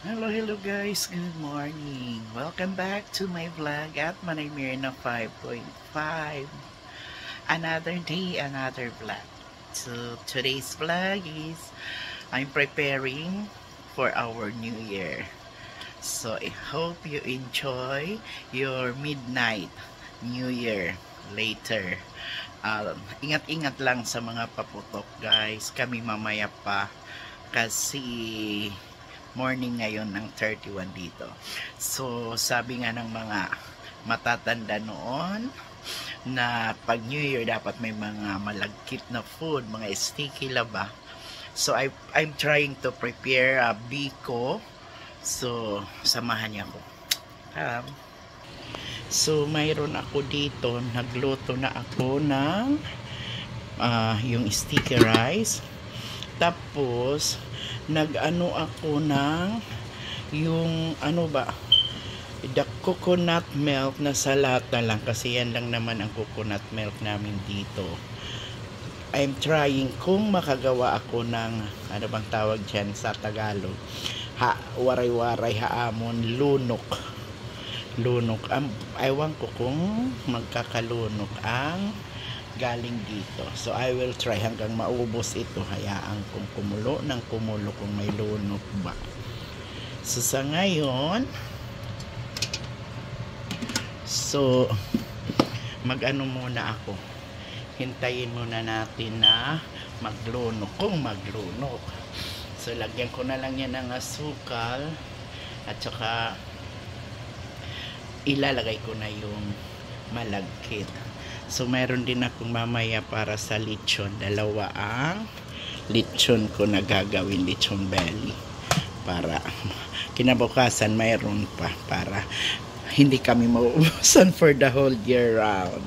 Hello guys, good morning. Welcome back to my vlog at Manay Mirna 5.5. Another day, another vlog. So today's vlog is I'm preparing for our new year. So I hope you enjoy your midnight new year later. Ingat-ingat lang sa mga paputok guys. Kami mamaya pa kasi morning ngayon ng 31 dito. So, sabi nga ng mga matatanda noon na pag New Year dapat may mga malagkit na food, mga sticky laba. So, I'm trying to prepare biko. So, samahan niya ako. So, mayroon ako dito. Nagluto na ako ng yung sticky rice. Tapos, nag-ano ako ng yung the coconut milk na sa lata lang kasi yan lang naman ang coconut milk namin dito. I'm trying kung makagawa ako ng ano bang tawag dyan sa Tagalog, waray-waray haamon, lunok. Ewan ko kung magkakalunok ang galing dito. So, I will try hanggang maubos ito. Hayaan kong kumulo ng kumulo kung may lunok ba. So, sa ngayon, mag-ano muna ako. Hintayin muna natin na maglunok. Kung maglunok. So, lagyan ko na lang yan ng asukal at saka ilalagay ko na yung malagkit. So, mayroon din akong mamaya para sa lechon. Dalawa ang lechon ko na gagawin, lechon belly. Para kinabukasan mayroon pa para hindi kami mauubusan for the whole year round.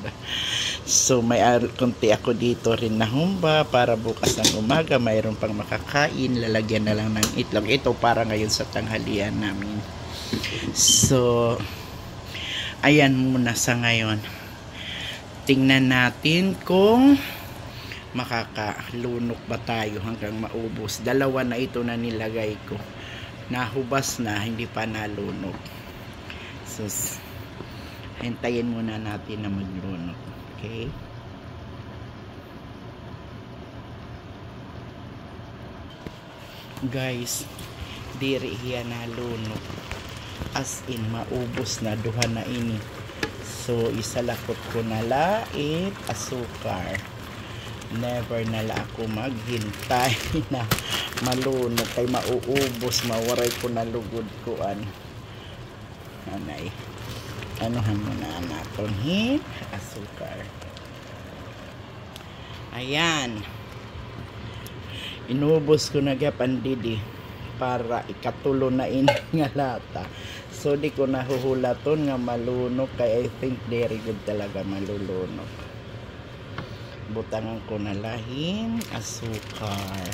So, may konti ako dito rin na humba para bukas ng umaga mayroon pang makakain. Lalagyan na lang ng itlog. Ito para ngayon sa tanghalian namin. So, ayan muna sa ngayon. Tingnan natin kung makakalunok ba tayo hanggang maubos. Dalawa na ito na nilagay ko. Nahubas na, hindi pa nalunok. So, hintayin muna natin na maglunok. Okay? Guys, diri hiya nalunok. As in, maubos na, duha na ini. So, isalakot ko na lait, asukar. Never nala ako maghintay na malunok kay mauubos, mawaray ko na lugod ko anay. Anuhan mo na natong asukar. Ayan. Inubos ko na gapan didi para ikatulo na ini nga lata. So, di ko nahuhulaton nga malunok kaya I think very good talaga malulunok. Butangan ko na lahing asukar.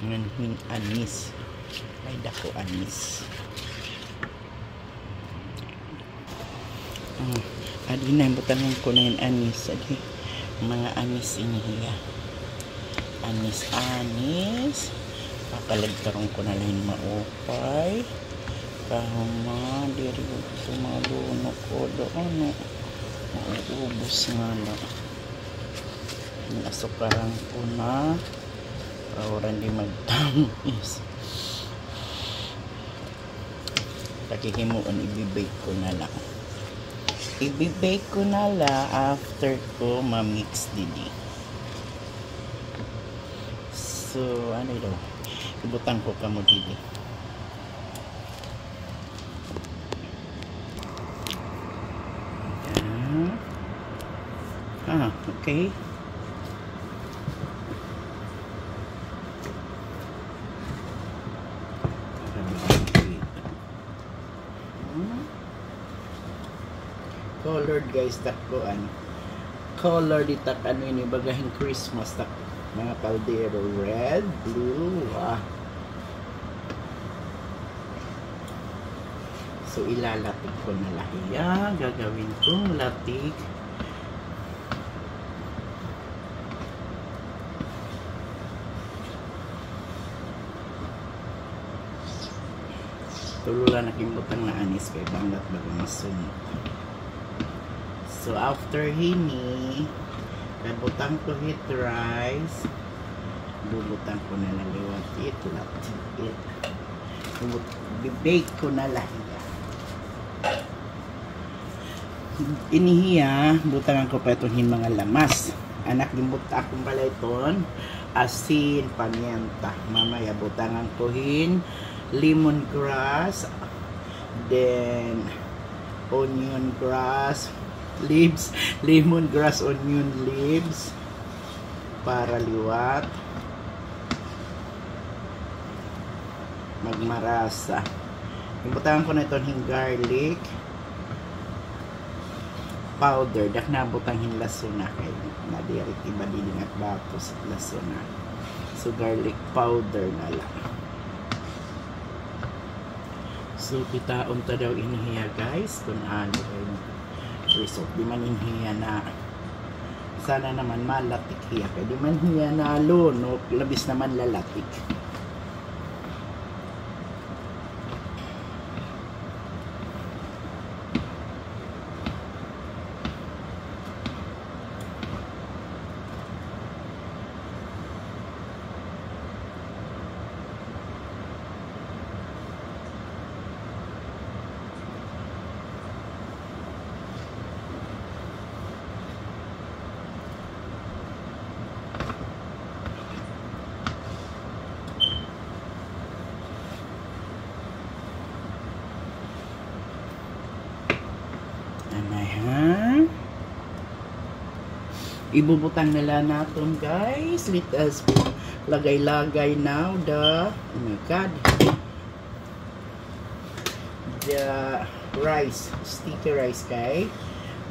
Ngayon anis. Ay, dako anis. Adi na, butangan ko na yung anis. Adi. Mga anis inihiya. Anis. Pakalagtarong ko na lang maupay. Kahuma, diri ko mga lunok ko doon. Mauubos nga na. Nasukaran ko na. Para hindi magtamis. Pakihimuon, ibibake ko na lang. I-bake ko na la after ko ma-mix didi. So, ano ito? Ibutang ko kamo didi. Okay. Colored guys, takbuan. Colored itak ano ini bagahin Christmas tak mga kaldero, red, blue, So ilalatig ko na lahiya, gagawin kong latig Tululan na kimbutang na anis kay banglat bago masunod. So after hini, kabutang ko hit rice, bubutang ko na lang liwat it. Bibake ko na lang. Inihiya, butangan ko pa itong mga lamas. Anak, gibuta akong pala iton. Asin, pamienta. Mamaya, butangan ko lemongrass. Then, onion grass leaves. Lemongrass, onion leaves. Para liwat. Magmarasa. Gibutangan ko na itong garlic powder, dak nabutang lasuna kay nadirit iba diling at bato sa lasuna. So garlic powder na lang. So kita unta daw inihiya guys kung ano yung result. Di man inihiya na sana naman malatik hiya kay di man hiya na no labis naman lalatik. Ibubutang nila natin guys. Let us lagay-lagay now the oh my god, the rice, sticky rice kay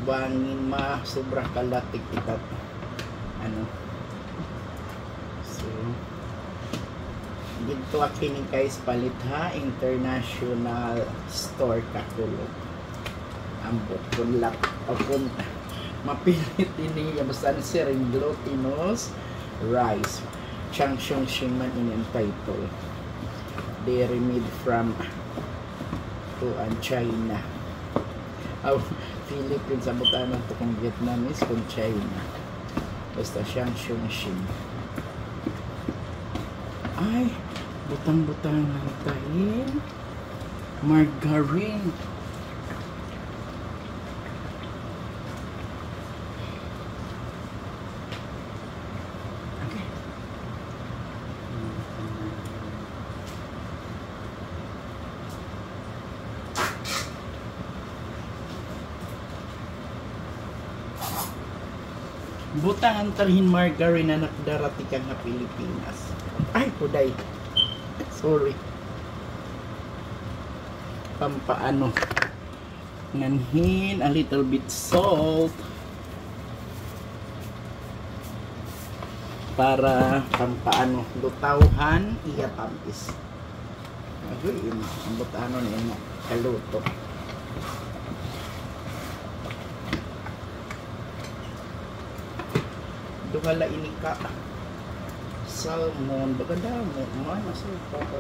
bangin sobra kalatik itat ano. So dito akini guys palit ha, international store kakulog ambot kun lak o kun mapilit ini basta siring glutinous rice Changshong Shiman in title. Dairy made from China. Philippines abutan to kung Vietnamese kung China. Basta Changshong Shim. Ay, butang-butang ng tahin. Margarine. Butangan talhin margarine na nakdaratikan na Pilipinas. Ay, puday. Sorry. Pampaano. Nanhin, a little bit salt. Para pampaano. Lutauhan, iya tamis. Agoy, ang butano na yun. Kaluto. Duhala ini ka salmon bagada mo man masay papa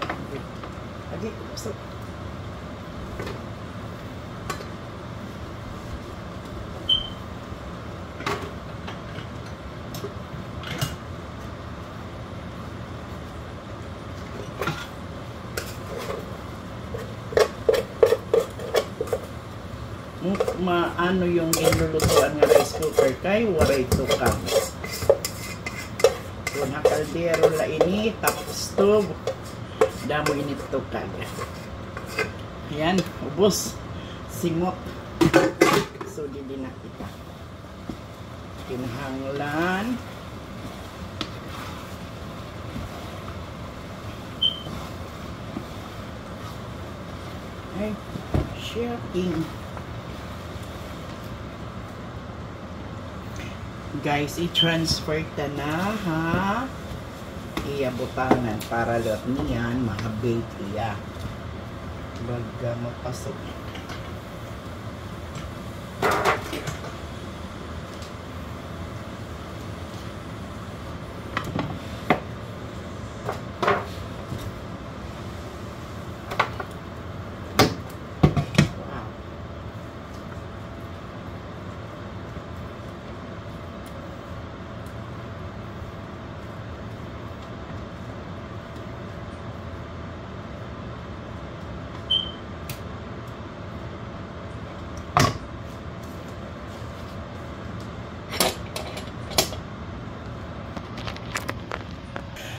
agi basta maano yung inlulutuan nga rice cooker kay waray tukang. Kung kaldero la ini tapos stove damo init tukag. Ayan, ubos singot. So dili na kita kinahanglan ay shaking. Guys, i-transfer ta na ha. Iya butangan para lot niyan mahabate iya. Baga mapasok.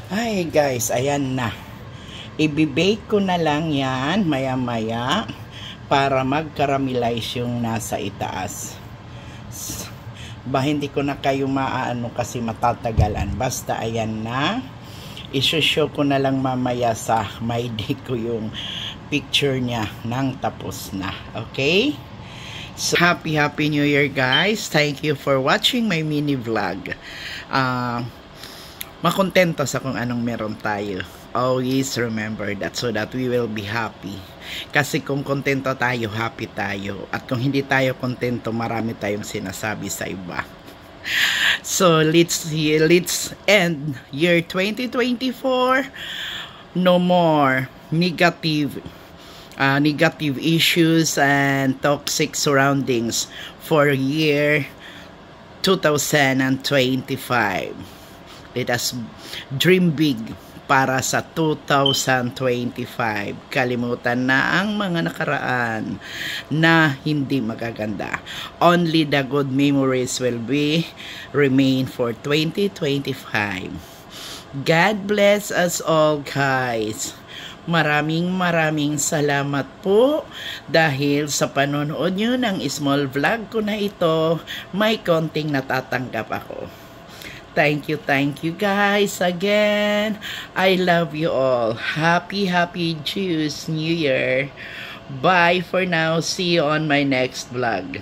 Ay guys, ayan na. Ibibake ko na lang yan maya-maya para mag-caramelize yung nasa itaas. Ba, hindi ko na kayo maaano kasi matatagalan. Basta ayan na. Isushow ko na lang mamaya sa my day ko yung picture niya nang tapos na. Okay? So, happy New Year guys. Thank you for watching my mini vlog. Makontento sa kung anong meron tayo. Always remember that so that we will be happy. Kasi kung kontento tayo, happy tayo. At kung hindi tayo kontento, marami tayong sinasabi sa iba. So let's end year 2024. No more negative issues and toxic surroundings for year 2025. Let us dream big para sa 2025. Kalimutan na ang mga nakaraan na hindi magaganda. Only the good memories will remain for 2025. God bless us all guys. Maraming salamat po dahil sa panonood nyo ng small vlog ko na ito, may konting natatanggap ako. Thank you guys again. I love you all. Happy Jews New Year. Bye for now. See you on my next vlog.